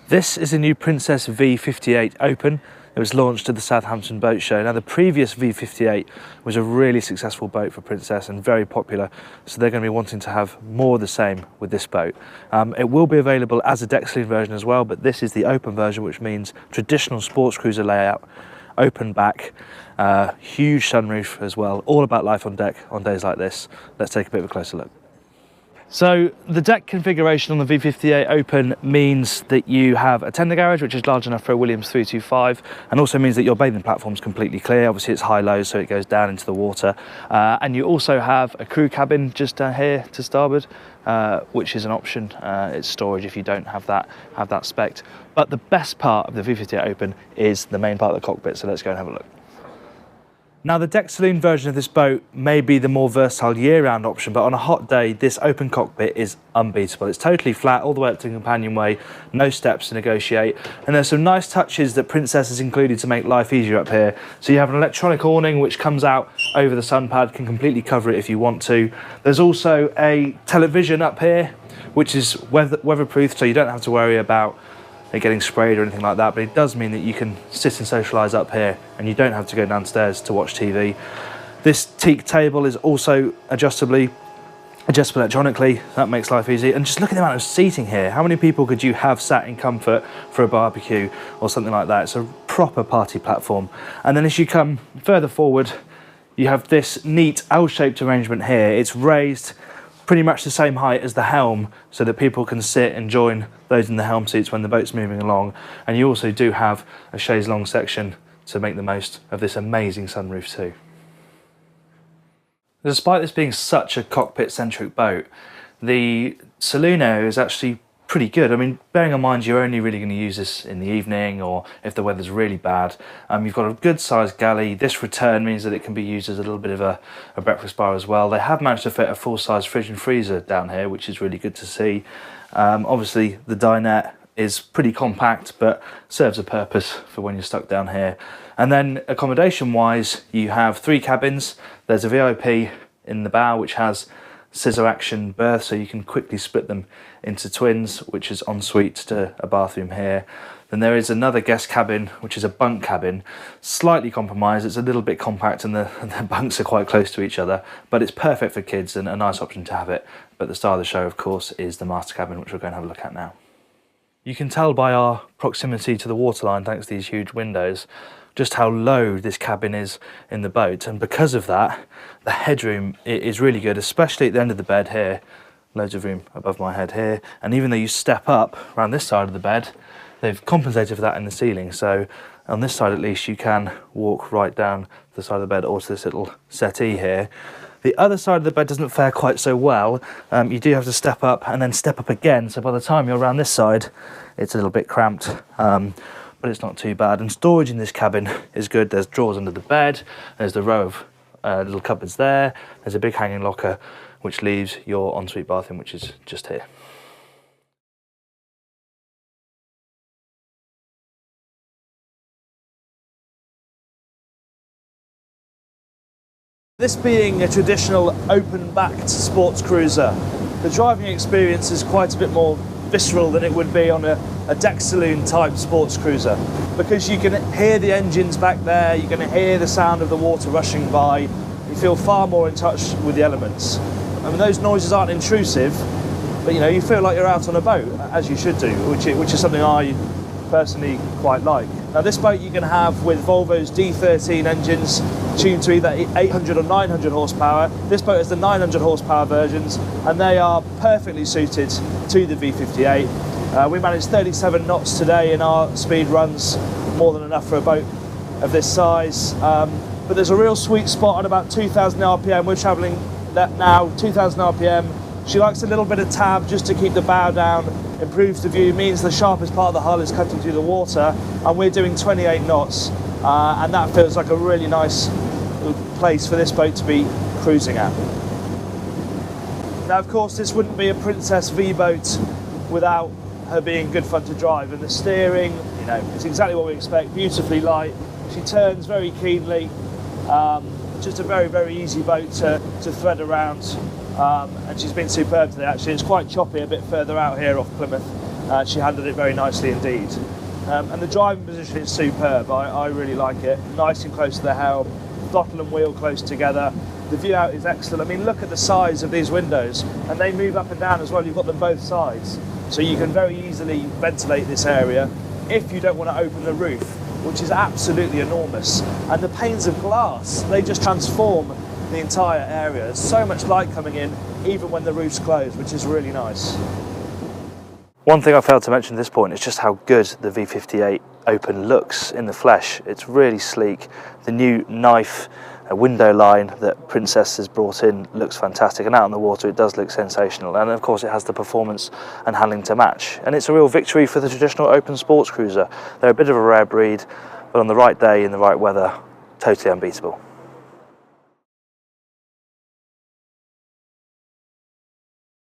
This is a new Princess V58 Open. It was launched at the Southampton Boat Show. Now the previous V58 was a really successful boat for Princess and very popular, so they're going to be wanting to have more of the same with this boat. It will be available as a deck saloon version as well, but this is the open version, which means traditional sports cruiser layout, open back, huge sunroof as well, all about life on deck on days like this. Let's take a bit of a closer look. So the deck configuration on the V58 Open means that you have a tender garage, which is large enough for a Williams 325, and also means that your bathing platform is completely clear. Obviously it's high-low, so it goes down into the water. And you also have a crew cabin just down here to starboard, which is an option. It's storage if you don't have that spec. But the best part of the V58 Open is the main part of the cockpit, so let's go and have a look. Now the deck saloon version of this boat may be the more versatile year-round option, but on a hot day this open cockpit is unbeatable. It's totally flat all the way up to the companionway, no steps to negotiate, and there's some nice touches that Princess has included to make life easier up here. So you have an electronic awning which comes out over the sun pad, can completely cover it if you want to. There's also a television up here which is weatherproof, so you don't have to worry about it getting sprayed or anything like that, but it does mean that you can sit and socialise up here and you don't have to go downstairs to watch TV. This teak table is also adjustable electronically. That makes life easy. And just look at the amount of seating here. How many people could you have sat in comfort for a barbecue or something like that? It's a proper party platform. And then as you come further forward, you have this neat L-shaped arrangement here. It's raised pretty much the same height as the helm so that people can sit and join those in the helm seats when the boat's moving along. And you also do have a chaise longue section to make the most of this amazing sunroof too. Despite this being such a cockpit-centric boat, the saloon area is actually pretty good. I mean, bearing in mind you're only really going to use this in the evening or if the weather's really bad. You've got a good sized galley. This return means that it can be used as a little bit of a breakfast bar as well. They have managed to fit a full-size fridge and freezer down here, which is really good to see. Obviously the dinette is pretty compact but serves a purpose for when you're stuck down here. And then accommodation wise, you have 3 cabins. There's a VIP in the bow which has scissor action berth, so you can quickly split them into twins, which is ensuite to a bathroom here. Then there is another guest cabin, which is a bunk cabin, slightly compromised. It's a little bit compact and the bunks are quite close to each other, but it's perfect for kids and a nice option to have it. But the star of the show, of course, is the master cabin, which we're going to have a look at now. You can tell by our proximity to the waterline, thanks to these huge windows, just how low this cabin is in the boat, and because of that the headroom is really good, especially at the end of the bed here. Loads of room above my head here, and even though you step up around this side of the bed, they've compensated for that in the ceiling, so on this side at least you can walk right down the side of the bed or to this little settee here. The other side of the bed doesn't fare quite so well. You do have to step up and then step up again, so by the time you're around this side it's a little bit cramped. But it's not too bad, and storage in this cabin is good. There's drawers under the bed, there's the row of little cupboards there, there's a big hanging locker which leaves your ensuite bathroom, which is just here. This being a traditional open-backed sports cruiser, the driving experience is quite a bit more visceral than it would be on a deck saloon type sports cruiser, because you can hear the engines back there, you're going to hear the sound of the water rushing by, you feel far more in touch with the elements. I mean, those noises aren't intrusive, but you feel like you're out on a boat, as you should do, which is something I personally quite like. Now this boat you can have with Volvo's D13 engines tuned to either 800 or 900 horsepower. This boat has the 900 horsepower versions and they are perfectly suited to the V58. We managed 37 knots today in our speed runs, more than enough for a boat of this size. But there's a real sweet spot on about 2000 RPM. We're travelling that now, 2000 RPM. She likes a little bit of tab just to keep the bow down, improves the view, means the sharpest part of the hull is cutting through the water, and we're doing 28 knots, and that feels like a really nice place for this boat to be cruising at. Now of course this wouldn't be a Princess V boat without her being good fun to drive, and the steering, it's exactly what we expect, beautifully light, she turns very keenly, just a very, very easy boat to thread around. And she's been superb today actually. It's quite choppy a bit further out here off Plymouth, She handled it very nicely indeed. And the driving position is superb. I really like it. Nice and close to the helm, throttle and wheel close together. The view out is excellent. I mean, look at the size of these windows, and they move up and down as well. You've got them both sides, so you can very easily ventilate this area if you don't want to open the roof, which is absolutely enormous. And the panes of glass, they just transform the entire area. There's so much light coming in, even when the roof's closed, which is really nice. One thing I failed to mention at this point is just how good the V58 Open looks in the flesh. It's really sleek. The new knife window line that Princess has brought in looks fantastic, and out on the water it does look sensational, and of course it has the performance and handling to match, and it's a real victory for the traditional open sports cruiser. They're a bit of a rare breed, but on the right day in the right weather, totally unbeatable.